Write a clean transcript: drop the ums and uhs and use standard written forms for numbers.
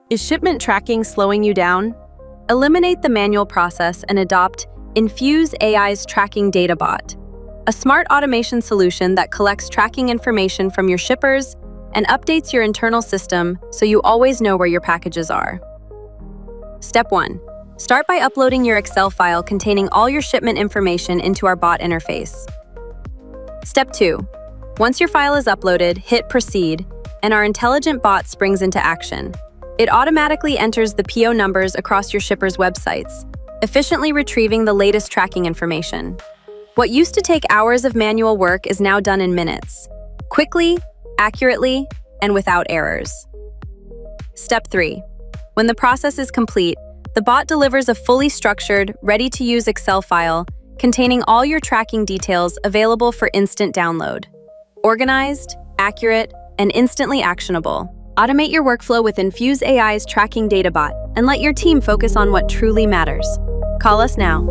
Is shipment tracking slowing you down? Eliminate the manual process and adopt Infuze AI's Tracking Data Bot, a smart automation solution that collects tracking information from your shippers and updates your internal system so you always know where your packages are. Step 1. Start by uploading your Excel file containing all your shipment information into our bot interface. Step 2. Once your file is uploaded, hit Proceed, and our intelligent bot springs into action. It automatically enters the PO numbers across your shippers' websites, efficiently retrieving the latest tracking information. What used to take hours of manual work is now done in minutes, quickly, accurately, and without errors. Step 3. When the process is complete, the bot delivers a fully structured, ready-to-use Excel file containing all your tracking details available for instant download. Organized, accurate, and instantly actionable. Automate your workflow with Infuze AI's Tracking Data Bot and let your team focus on what truly matters. Call us now.